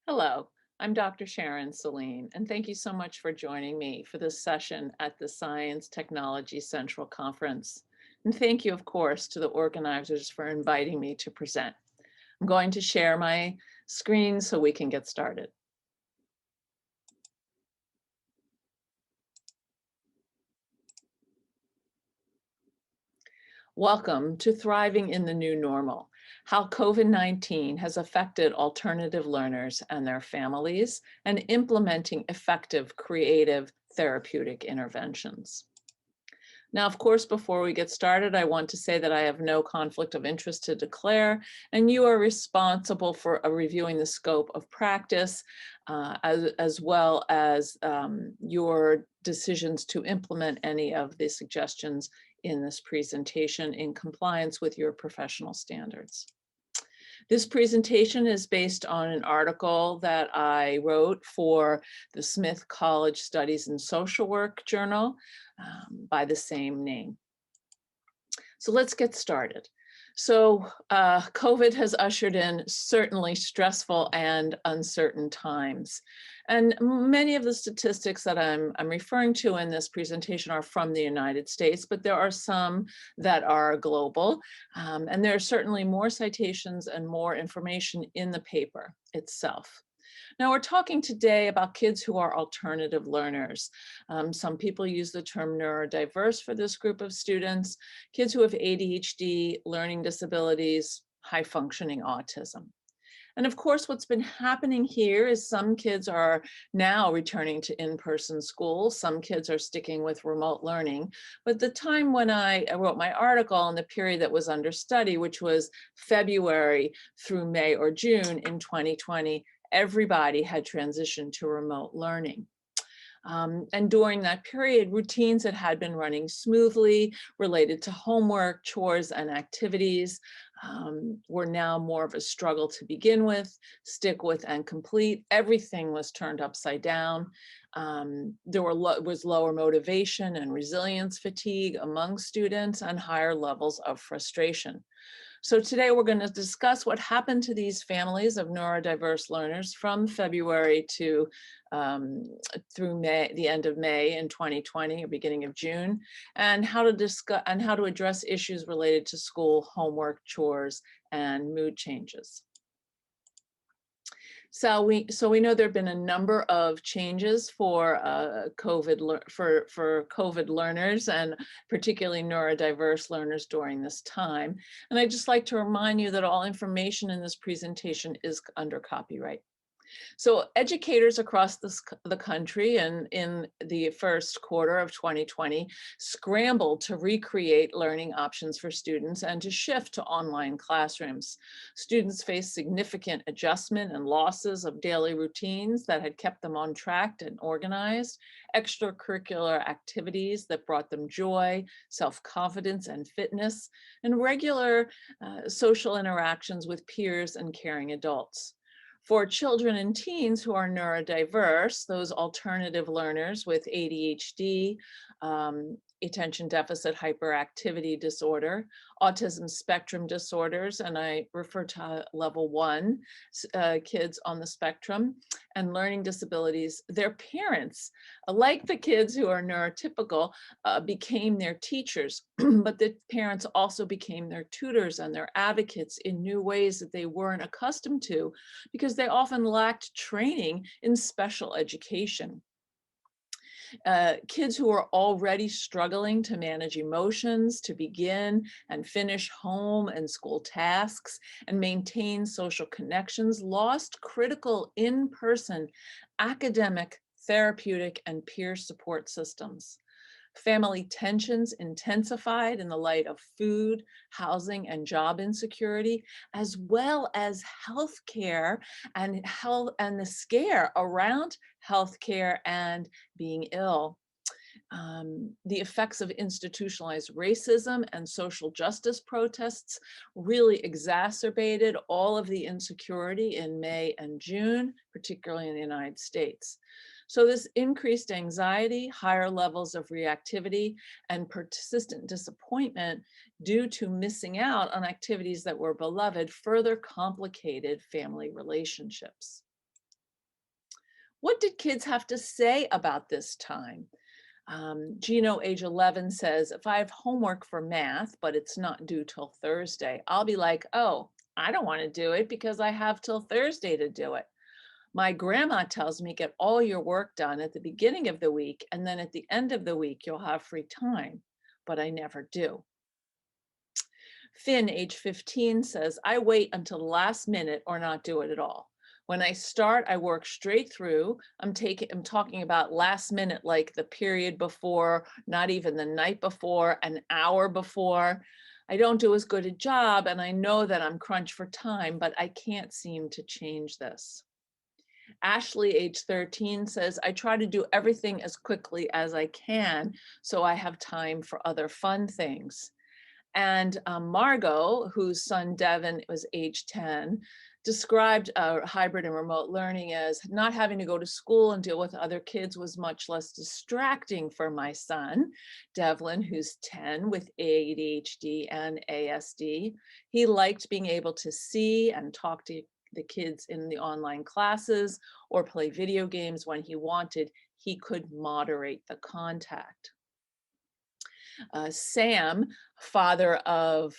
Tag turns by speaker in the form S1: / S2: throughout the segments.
S1: Hello, I'm Dr. Sharon Saline, and thank you so much for joining me for this session at the Science Technology Central Conference. And thank you, of course, to the organizers for inviting me to present. I'm going to share my screen so we can get started. Welcome to Thriving in the New Normal, how COVID-19 has affected alternative learners and their families, and implementing effective, creative, therapeutic interventions. Now, of course, before we get started, I want to say that I have no conflict of interest to declare, and you are responsible for reviewing the scope of practice, as well as your decisions to implement any of the suggestions in this presentation in compliance with your professional standards. This presentation is based on an article that I wrote for the Smith College Studies in Social Work journal by the same name. So let's get started. So COVID has ushered in certainly stressful and uncertain times. And many of the statistics that I'm referring to in this presentation are from the United States, but there are some that are global. And there are certainly more citations and more information in the paper itself. Now, we're talking today about kids who are alternative learners. Some people use the term neurodiverse for this group of students, kids who have ADHD, learning disabilities, high functioning autism. And of course, what's been happening here is some kids are now returning to in-person school. Some kids are sticking with remote learning. But the time when I wrote my article in the period that was under study, which was February through May or June in 2020, everybody had transitioned to remote learning. And during that period, routines that had been running smoothly related to homework, chores, and activities were now more of a struggle to begin with, stick with, and complete. Everything was turned upside down. There was lower motivation and resilience fatigue among students and higher levels of frustration. So today we're going to discuss what happened to these families of neurodiverse learners from February to through May, the end of May in 2020 or beginning of June, and how to discuss and how to address issues related to school, homework, chores, and mood changes. So we know there have been a number of changes for COVID learners and particularly neurodiverse learners during this time. And I'd just like to remind you that all information in this presentation is under copyright. So educators across the country and in the first quarter of 2020 scrambled to recreate learning options for students and to shift to online classrooms. Students faced significant adjustment and losses of daily routines that had kept them on track and organized, extracurricular activities that brought them joy, self-confidence, and fitness, and regular social interactions with peers and caring adults. For children and teens who are neurodiverse, those alternative learners with ADHD, attention deficit hyperactivity disorder, autism spectrum disorders, and I refer to level 1 kids on the spectrum, and learning disabilities, their parents, like the kids who are neurotypical, became their teachers, but the parents also became their tutors and their advocates in new ways that they weren't accustomed to because they often lacked training in special education. Kids who are already struggling to manage emotions, to begin and finish home and school tasks, and maintain social connections, lost critical in-person academic, therapeutic, and peer support systems. Family tensions intensified in the light of food, housing, and job insecurity, as well as healthcare and the scare around healthcare and being ill. The effects of institutionalized racism and social justice protests really exacerbated all of the insecurity in May and June, particularly in the United States. So this increased anxiety, higher levels of reactivity, and persistent disappointment due to missing out on activities that were beloved further complicated family relationships. What did kids have to say about this time? Gino, age 11, says, if I have homework for math, but it's not due till Thursday, I'll be like, oh, I don't want to do it because I have till Thursday to do it. My grandma tells me, get all your work done at the beginning of the week, and then at the end of the week, you'll have free time, but I never do. Finn, age 15, says, I wait until the last minute or not do it at all. When I start, I work straight through. I'm talking about last minute, like the period before, not even the night before, an hour before. I don't do as good a job, and I know that I'm crunched for time, but I can't seem to change this. Ashley, age 13, says, I try to do everything as quickly as I can so I have time for other fun things. And Margot, whose son Devin was age 10, described hybrid and remote learning as not having to go to school and deal with other kids was much less distracting for my son, Devlin, who's 10 with ADHD and ASD. He liked being able to see and talk to the kids in the online classes or play video games when he wanted. He could moderate the contact. Sam, father of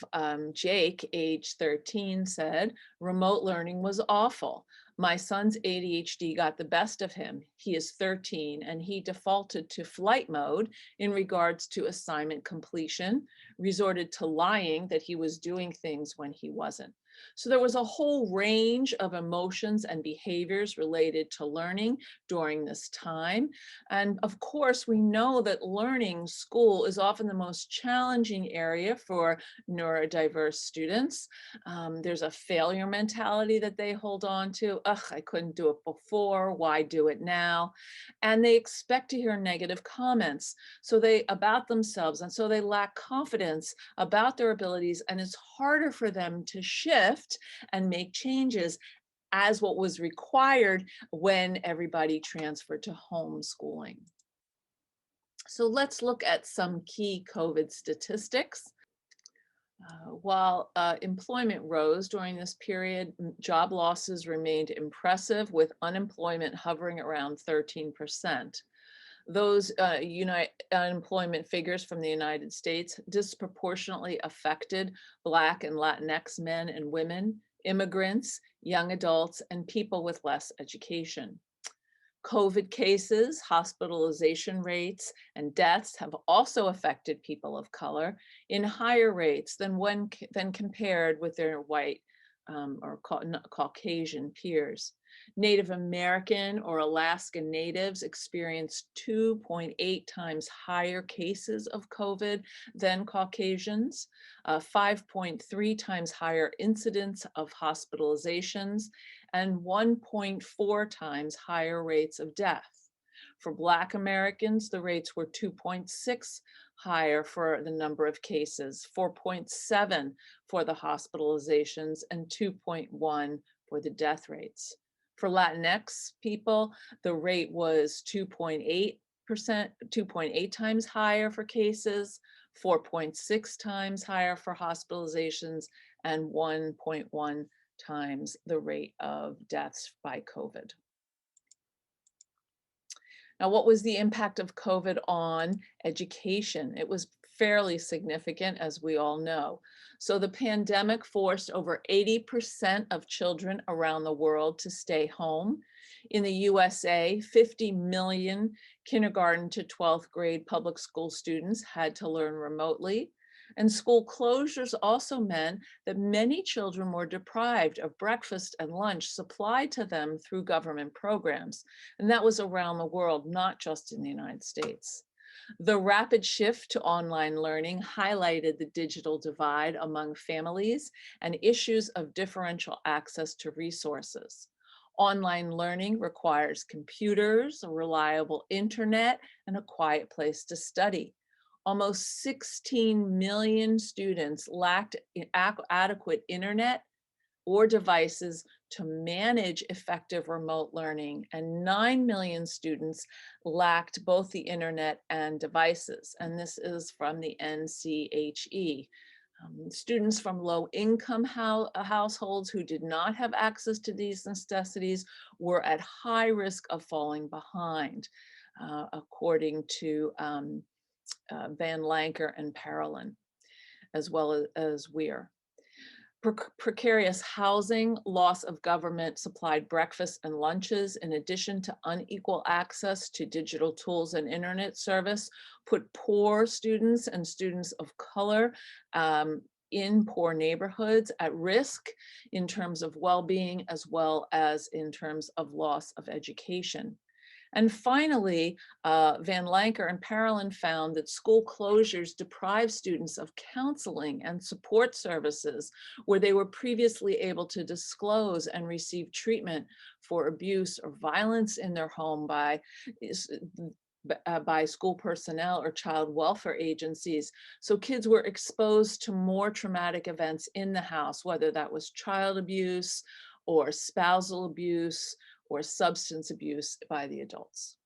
S1: Jake, age 13, said, remote learning was awful. My son's ADHD got the best of him. He is 13 and he defaulted to flight mode in regards to assignment completion, resorted to lying that he was doing things when he wasn't. So there was a whole range of emotions and behaviors related to learning during this time. And of course, we know that learning school is often the most challenging area for neurodiverse students. There's a failure mentality that they hold on to. Ugh, I couldn't do it before, why do it now? And they expect to hear negative comments about themselves. And so they lack confidence about their abilities, and it's harder for them to shift and make changes as what was required when everybody transferred to homeschooling. So let's look at some key COVID statistics. While employment rose during this period, job losses remained impressive, with unemployment hovering around 13%. Those unemployment figures from the United States disproportionately affected Black and Latinx men and women, immigrants, young adults, and people with less education. COVID cases, hospitalization rates, and deaths have also affected people of color in higher rates than compared with their white or Caucasian peers. Native American or Alaskan natives experienced 2.8 times higher cases of COVID than Caucasians, 5.3 times higher incidence of hospitalizations, and 1.4 times higher rates of death. For Black Americans, the rates were 2.6 higher for the number of cases, 4.7 for the hospitalizations, and 2.1 for the death rates. For Latinx people, the rate was 2.8 times higher for cases, 4.6 times higher for hospitalizations, and 1.1 times the rate of deaths by COVID. Now, what was the impact of COVID on education? It was fairly significant, as we all know. So the pandemic forced over 80% of children around the world to stay home. In the USA, 50 million kindergarten to 12th grade public school students had to learn remotely. And school closures also meant that many children were deprived of breakfast and lunch supplied to them through government programs. And that was around the world, not just in the United States. The rapid shift to online learning highlighted the digital divide among families and issues of differential access to resources. Online learning requires computers, a reliable internet, and a quiet place to study. Almost 16 million students lacked adequate internet or devices to manage effective remote learning, and 9 million students lacked both the internet and devices. And this is from the NCHE. Students from low-income households who did not have access to these necessities were at high risk of falling behind, according to Van Lanker and Parolin, as well as Weir. Precarious housing, loss of government supplied breakfasts and lunches, in addition to unequal access to digital tools and internet service, put poor students and students of color in poor neighborhoods at risk in terms of well-being, as well as in terms of loss of education. And finally, Van Lanker and Parolin found that school closures deprive students of counseling and support services where they were previously able to disclose and receive treatment for abuse or violence in their home by school personnel or child welfare agencies. So kids were exposed to more traumatic events in the house, whether that was child abuse or spousal abuse or substance abuse by the adults.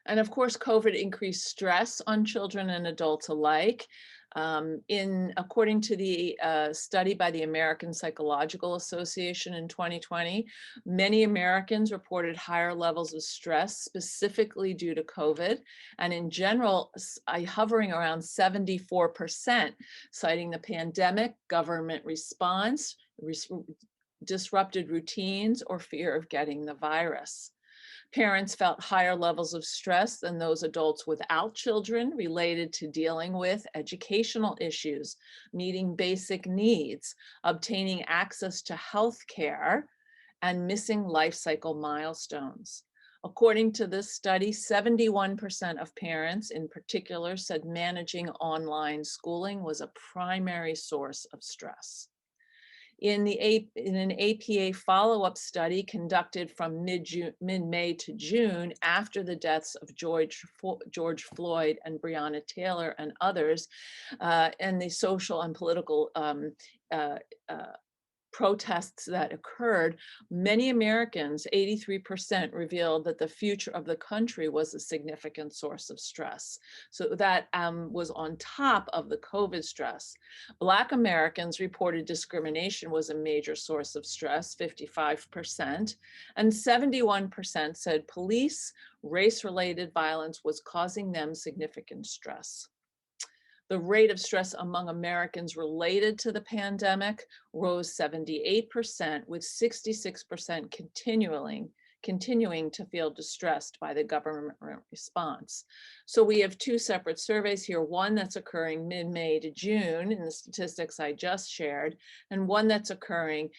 S1: And of course, COVID increased stress on children and adults alike. According to the study by the American Psychological Association in 2020, many Americans reported higher levels of stress specifically due to COVID, and in general, hovering around 74%, citing the pandemic, government response, disrupted routines, or fear of getting the virus. Parents felt higher levels of stress than those adults without children related to dealing with educational issues, meeting basic needs, obtaining access to health care, and missing life cycle milestones. According to this study, 71% of parents in particular said managing online schooling was a primary source of stress. In an APA follow-up study conducted from mid-May to June after the deaths of George Floyd and Breonna Taylor and others, and the social and political protests that occurred, many Americans, 83%, revealed that the future of the country was a significant source of stress. So that was on top of the COVID stress. Black Americans reported discrimination was a major source of stress, 55%, and 71% said police race-related violence was causing them significant stress. The rate of stress among Americans related to the pandemic rose 78%, with 66% continuing to feel distressed by the government response. So we have two separate surveys here, one that's occurring mid-May to June in the statistics I just shared, and one that's occurring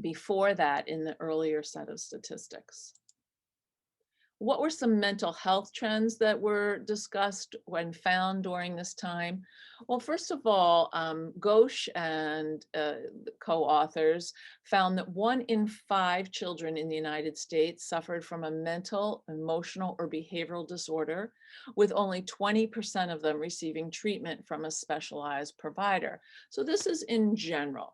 S1: before that in the earlier set of statistics. What were some mental health trends that were discussed when found during this time? Well, first of all, Ghosh and co-authors found that 1 in 5 children in the United States suffered from a mental, emotional, or behavioral disorder, with only 20% of them receiving treatment from a specialized provider. So this is in general.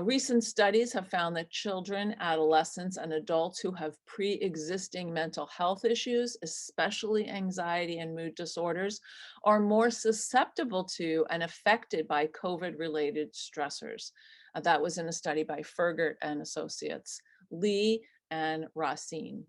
S1: Recent studies have found that children, adolescents, and adults who have pre-existing mental health issues, especially anxiety and mood disorders, are more susceptible to and affected by COVID-related stressors. That was in a study by Fergert and Associates, Lee and Racine.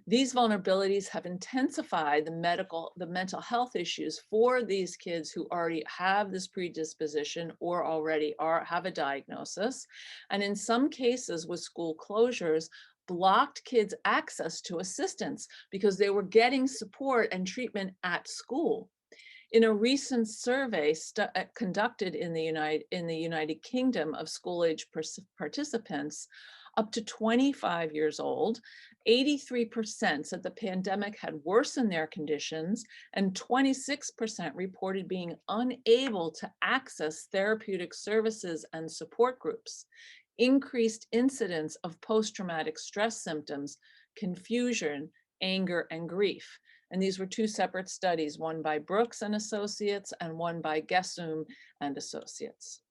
S1: These vulnerabilities have intensified the mental health issues for these kids who already have this predisposition or already have a diagnosis. And in some cases with school closures, blocked kids' access to assistance because they were getting support and treatment at school. In a recent survey conducted in the United Kingdom of school-age participants, up to 25 years old, 83% said the pandemic had worsened their conditions, and 26% reported being unable to access therapeutic services and support groups. Increased incidence of post-traumatic stress symptoms, confusion, anger, and grief. And these were two separate studies, one by Brooks and Associates and one by Gesum and Associates.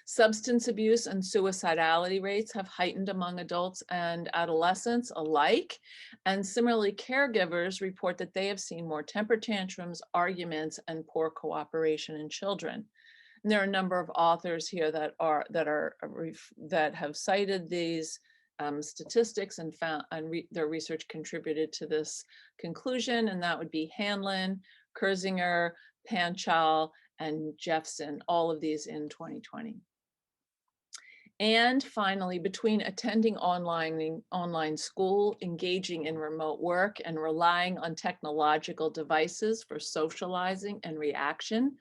S1: Substance abuse and suicidality rates have heightened among adults and adolescents alike, And similarly, caregivers report that they have seen more temper tantrums, arguments, and poor cooperation in children. And there are a number of authors here that have cited these statistics and found their research contributed to this conclusion, and that would be Hanlon, Kurzinger, Panchal, and Jeffson, all of these in 2020. And finally, between attending online school, engaging in remote work, and relying on technological devices for socializing and reaction,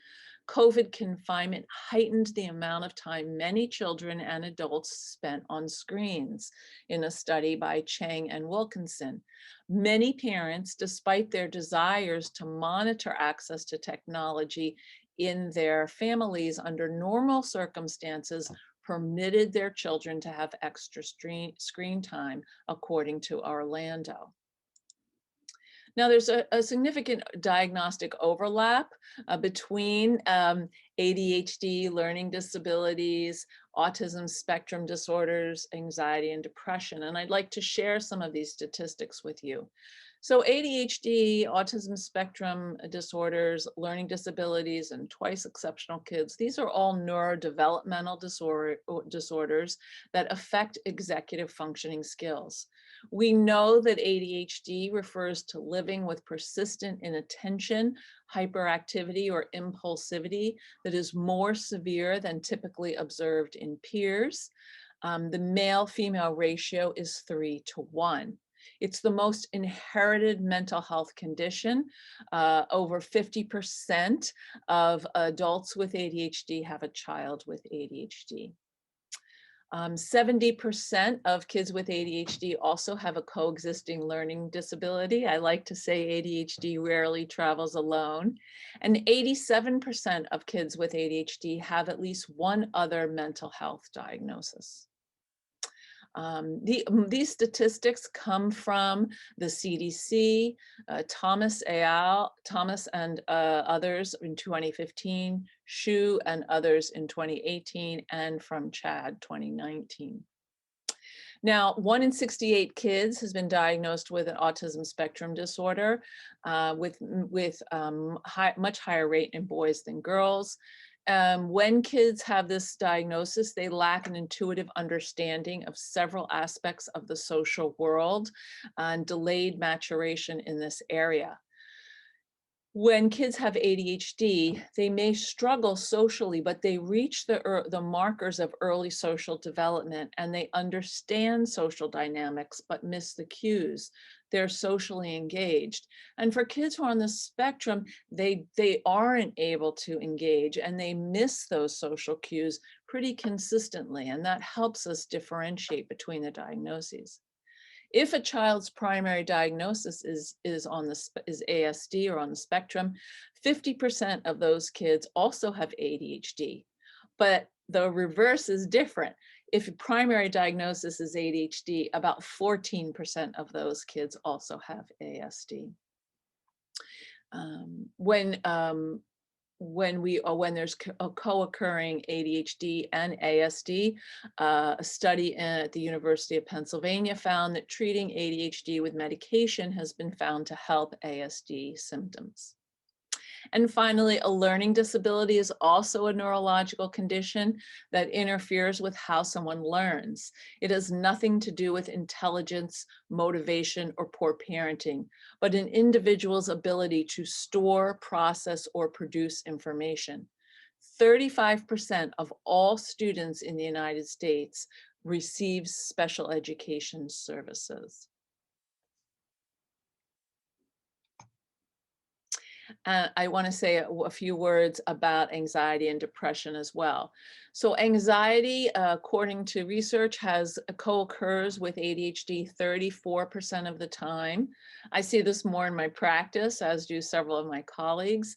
S1: COVID confinement heightened the amount of time many children and adults spent on screens in a study by Chang and Wilkinson. Many parents, despite their desires to monitor access to technology in their families under normal circumstances, permitted their children to have extra screen time, according to Orlando. Now, there's a significant diagnostic overlap between ADHD, learning disabilities, autism spectrum disorders, anxiety, and depression. And I'd like to share some of these statistics with you. So ADHD, autism spectrum disorders, learning disabilities, and twice exceptional kids, these are all neurodevelopmental disorders that affect executive functioning skills. We know that ADHD refers to living with persistent inattention, hyperactivity, or impulsivity that is more severe than typically observed in peers. The male-female ratio is 3:1. It's the most inherited mental health condition. Over 50% of adults with ADHD have a child with ADHD. 70% of kids with ADHD also have a coexisting learning disability. I like to say ADHD rarely travels alone. And 87% of kids with ADHD have at least one other mental health diagnosis. These statistics come from the CDC, Thomas and others in 2015, Shu and others in 2018, and from Chad 2019. Now, 1 in 68 kids has been diagnosed with an autism spectrum disorder, with much higher rate in boys than girls. When kids have this diagnosis, they lack an intuitive understanding of several aspects of the social world and delayed maturation in this area. When kids have ADHD, they may struggle socially, but they reach the markers of early social development and they understand social dynamics, but miss the cues. They're socially engaged. And for kids who are on the spectrum, they aren't able to engage and they miss those social cues pretty consistently. And that helps us differentiate between the diagnoses. If a child's primary diagnosis is ASD or on the spectrum, 50% of those kids also have ADHD. But the reverse is different. If your primary diagnosis is ADHD, about 14% of those kids also have ASD. When there's a co-occurring ADHD and ASD, a study at the University of Pennsylvania found that treating ADHD with medication has been found to help ASD symptoms. And finally, a learning disability is also a neurological condition that interferes with how someone learns. It has nothing to do with intelligence, motivation, or poor parenting, but an individual's ability to store, process, or produce information. 35% of all students in the United States receive special education services. I want to say a few words about anxiety and depression as well. So anxiety, according to research, co-occurs with ADHD 34% of the time. I see this more in my practice, as do several of my colleagues.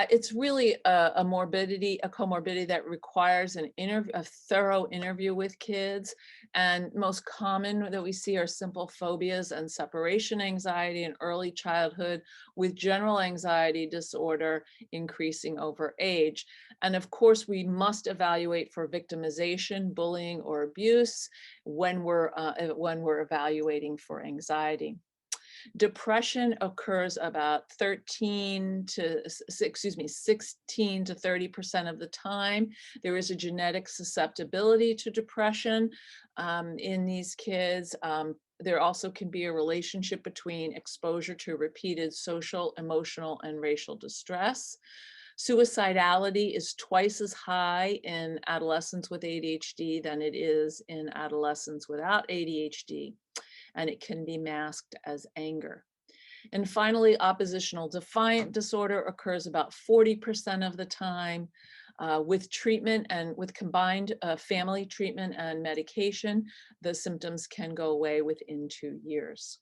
S1: It's really a comorbidity that requires a thorough interview with kids. And most common that we see are simple phobias and separation anxiety in early childhood, with general anxiety disorder increasing over age. And of course, we must evaluate for victimization, bullying, or abuse when we're evaluating for anxiety. Depression occurs about 16 to 30% of the time. There is a genetic susceptibility to depression in these kids. There also can be a relationship between exposure to repeated social, emotional, and racial distress. Suicidality is twice as high in adolescents with ADHD than it is in adolescents without ADHD, and it can be masked as anger. And finally, oppositional defiant disorder occurs about 40% of the time. With treatment and with combined family treatment and medication, the symptoms can go away within 2 years.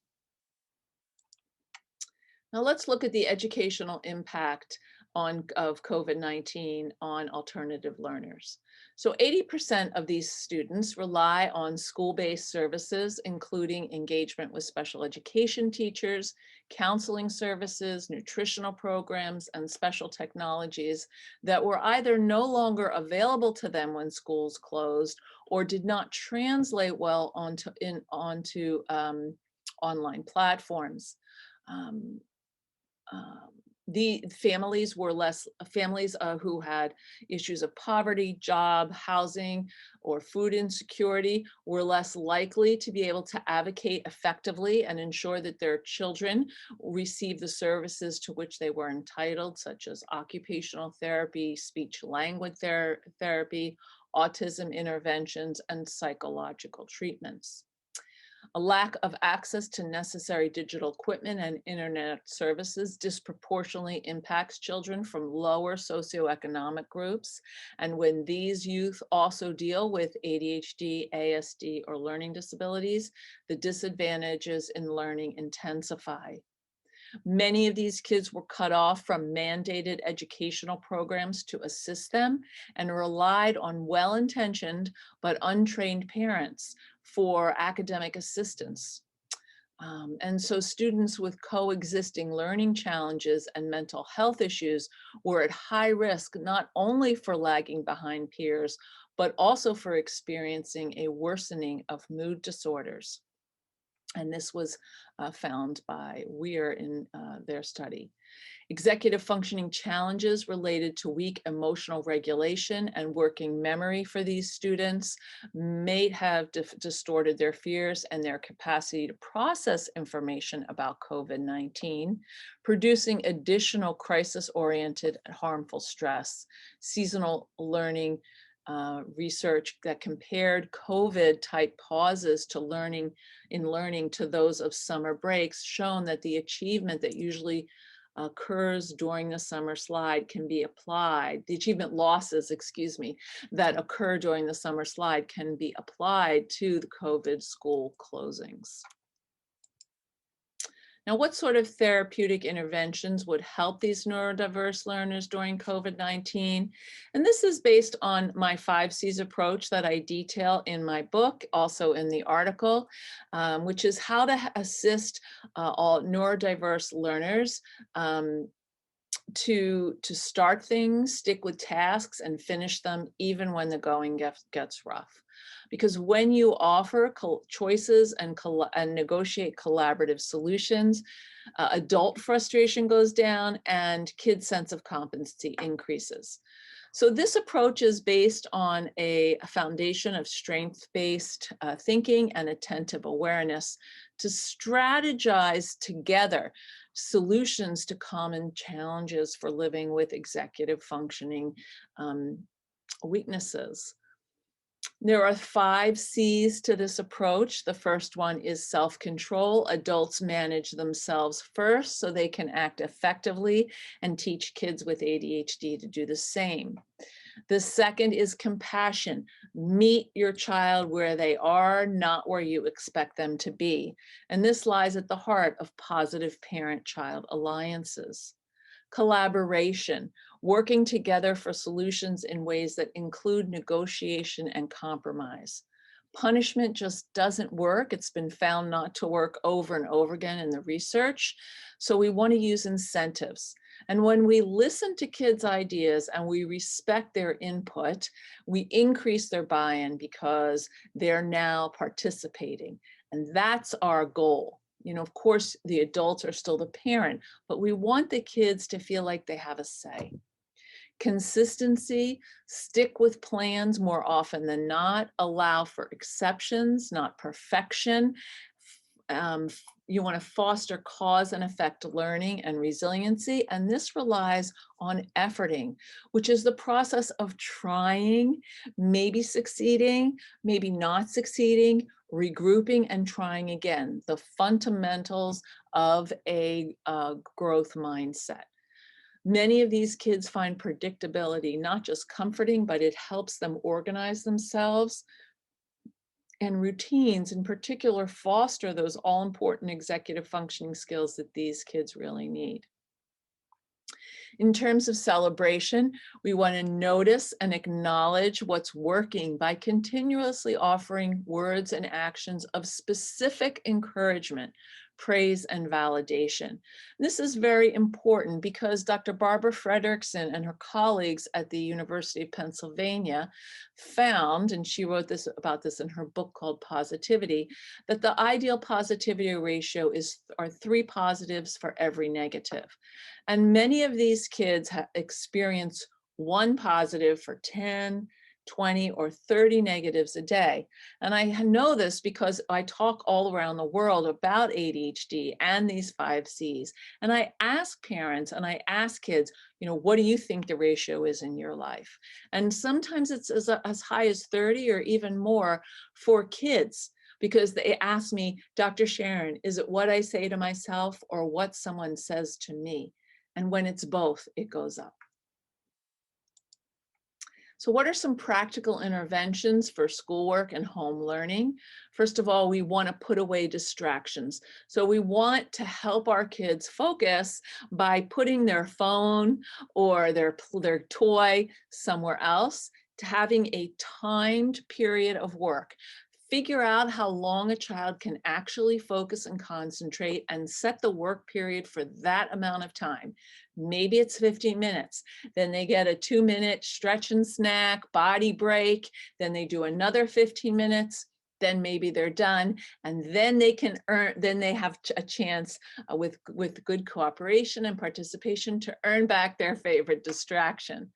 S1: Now let's look at the educational impact of COVID-19 on alternative learners. So 80% of these students rely on school-based services, including engagement with special education teachers, counseling services, nutritional programs, and special technologies that were either no longer available to them when schools closed or did not translate well onto online platforms. The families were families who had issues of poverty, job, housing, or food insecurity were less likely to be able to advocate effectively and ensure that their children receive the services to which they were entitled, such as occupational therapy, speech language therapy, autism interventions, and psychological treatments. A lack of access to necessary digital equipment and internet services disproportionately impacts children from lower socioeconomic groups. And when these youth also deal with ADHD, ASD, or learning disabilities, the disadvantages in learning intensify. Many of these kids were cut off from mandated educational programs to assist them and relied on well-intentioned but untrained parents for academic assistance. And so students with coexisting learning challenges and mental health issues were at high risk, not only for lagging behind peers, but also for experiencing a worsening of mood disorders. And this was found by Weir in their study. Executive functioning challenges related to weak emotional regulation and working memory for these students may have distorted their fears and their capacity to process information about COVID-19, producing additional crisis-oriented and harmful stress. Seasonal learning research that compared COVID-type pauses to learning to those of summer breaks shown that the achievement that usually occurs during the summer slide can be applied, the achievement losses, that occur during the summer slide can be applied to the COVID school closings. Now, what sort of therapeutic interventions would help these neurodiverse learners during COVID-19? And this is based on my 5 C's approach that I detail in my book, also in the article, which is how to assist all neurodiverse learners to start things, stick with tasks, and finish them even when the going gets rough. Because when you offer choices and negotiate collaborative solutions, adult frustration goes down and kids' sense of competency increases. So this approach is based on a foundation of strength-based thinking and attentive awareness to strategize together solutions to common challenges for living with executive functioning weaknesses. There are 5 C's to this approach. The first one is self-control. Adults manage themselves first so they can act effectively and teach kids with ADHD to do the same. The second is compassion. Meet your child where they are, not where you expect them to be. And this lies at the heart of positive parent-child alliances. Collaboration, working together for solutions in ways that include negotiation and compromise. Punishment just doesn't work. It's been found not to work over and over again in the research. So we want to use incentives. And when we listen to kids' ideas and we respect their input, we increase their buy-in because they're now participating. And that's our goal. Of course, the adults are still the parent, but we want the kids to feel like they have a say. Consistency, stick with plans more often than not, allow for exceptions, not perfection. You want to foster cause and effect learning and resiliency, and this relies on efforting, which is the process of trying, maybe succeeding, maybe not succeeding, regrouping and trying again, the fundamentals of a growth mindset. Many of these kids find predictability not just comforting, but it helps them organize themselves. And routines in particular foster those all-important executive functioning skills that these kids really need. In terms of celebration, we want to notice and acknowledge what's working by continuously offering words and actions of specific encouragement, praise, and validation. This is very important because Dr. Barbara Fredrickson and her colleagues at the University of Pennsylvania found, and she wrote about this in her book called Positivity, that the ideal positivity ratio are 3 positives for every negative. And many of these kids experience 1 positive for 10, 20, or 30 negatives a day. And I know this because I talk all around the world about ADHD and these 5 C's. And I ask parents and I ask kids, what do you think the ratio is in your life? And sometimes it's as high as 30 or even more for kids, because they ask me, Dr. Sharon, is it what I say to myself or what someone says to me? And when it's both, it goes up. So what are some practical interventions for schoolwork and home learning? First of all, we want to put away distractions. So we want to help our kids focus by putting their phone or their toy somewhere else, to having a timed period of work. Figure out how long a child can actually focus and concentrate and set the work period for that amount of time. Maybe it's 15 minutes. Then they get a 2-minute stretch and snack, body break. Then they do another 15 minutes. Then maybe they're done. And then they can then they have a chance with good cooperation and participation to earn back their favorite distraction.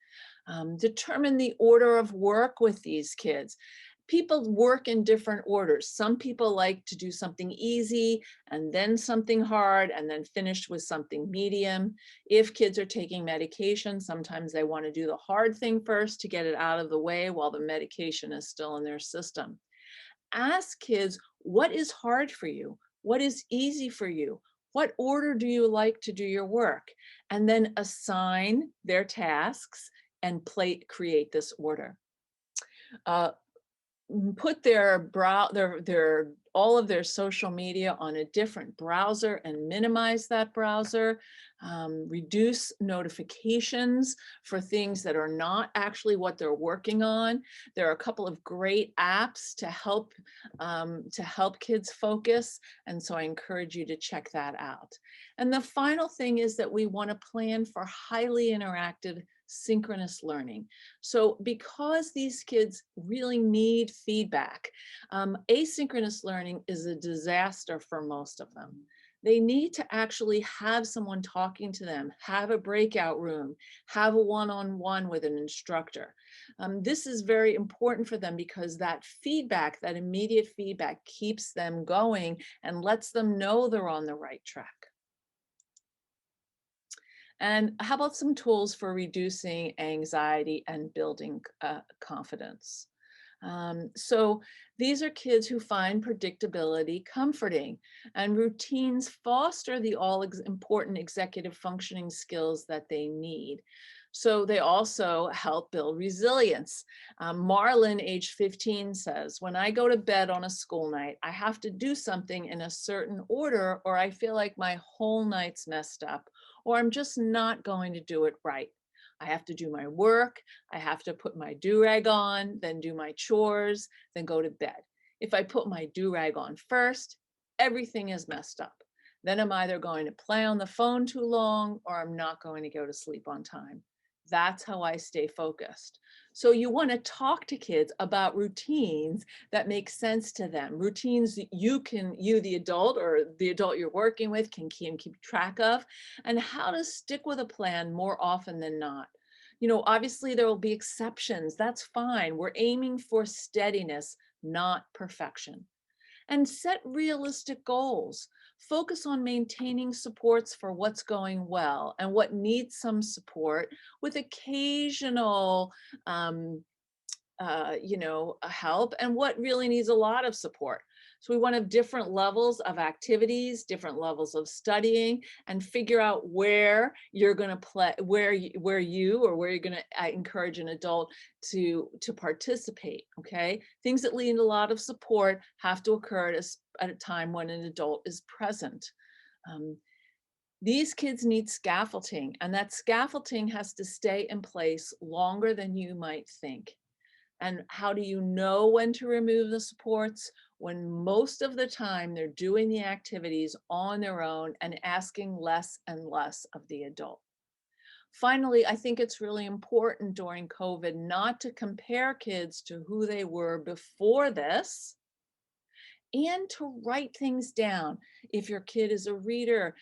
S1: Determine the order of work with these kids. People work in different orders. Some people like to do something easy and then something hard and then finish with something medium. If kids are taking medication, sometimes they want to do the hard thing first to get it out of the way while the medication is still in their system. Ask kids, what is hard for you? What is easy for you? What order do you like to do your work? And then assign their tasks and create this order. Put all of their social media on a different browser and minimize that browser. Reduce notifications for things that are not actually what they're working on. There are a couple of great apps to help kids focus, and so I encourage you to check that out. And the final thing is that we want to plan for highly interactive synchronous learning. So because these kids really need feedback, asynchronous learning is a disaster for most of them. They need to actually have someone talking to them, have a breakout room, have a one-on-one with an instructor. This is very important for them because that feedback, that immediate feedback, keeps them going and lets them know they're on the right track. And how about some tools for reducing anxiety and building confidence? So these are kids who find predictability comforting, and routines foster the all-important executive functioning skills that they need. So they also help build resilience. Marlon, age 15, says, when I go to bed on a school night, I have to do something in a certain order or I feel like my whole night's messed up, or I'm just not going to do it right. I have to do my work, I have to put my do-rag on, then do my chores, then go to bed. If I put my do-rag on first, everything is messed up. Then I'm either going to play on the phone too long or I'm not going to go to sleep on time. That's how I stay focused. So you want to talk to kids about routines that make sense to them, routines that you, the adult or the adult you're working with, can keep track of, and how to stick with a plan more often than not. You know, obviously there will be exceptions. That's fine. We're aiming for steadiness, not perfection. And set realistic goals. Focus on maintaining supports for what's going well and what needs some support, with occasional help, and what really needs a lot of support. So we want to have different levels of activities, different levels of studying, and figure out where you're going to play, where you're going to encourage an adult to participate. Okay, things that need a lot of support have to occur at a time when an adult is present. These kids need scaffolding, and that scaffolding has to stay in place longer than you might think. And how do you know when to remove the supports? When most of the time they're doing the activities on their own and asking less and less of the adult. Finally, I think it's really important during COVID not to compare kids to who they were before this, and to write things down. If your kid is a reader,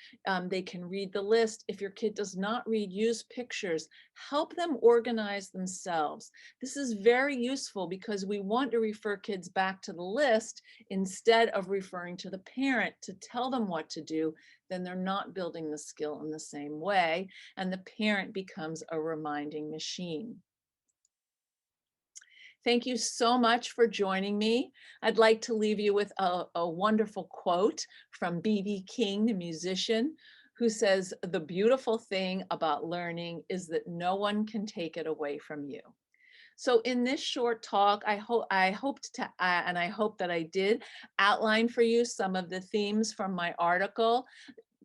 S1: they can read the list. If your kid does not read, use pictures. Help them organize themselves. This is very useful because we want to refer kids back to the list instead of referring to the parent to tell them what to do. Then they're not building the skill in the same way, and the parent becomes a reminding machine. Thank you so much for joining me. I'd like to leave you with a wonderful quote from B.B. King, the musician, who says, "The beautiful thing about learning is that no one can take it away from you." So in this short talk, I hope that I did outline for you some of the themes from my article,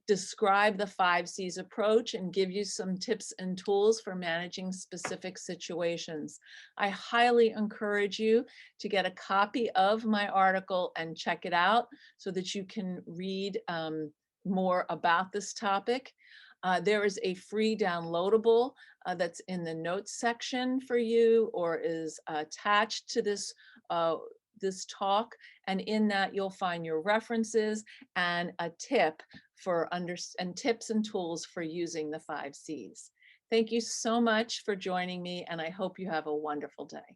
S1: describe the 5 C's approach, and give you some tips and tools for managing specific situations. I highly encourage you to get a copy of my article and check it out so that you can read more about this topic. There is a free downloadable that's in the notes section for you, or is attached to this talk, and in that you'll find your references and a tip and tips and tools for using the 5 C's. Thank you so much for joining me, and I hope you have a wonderful day.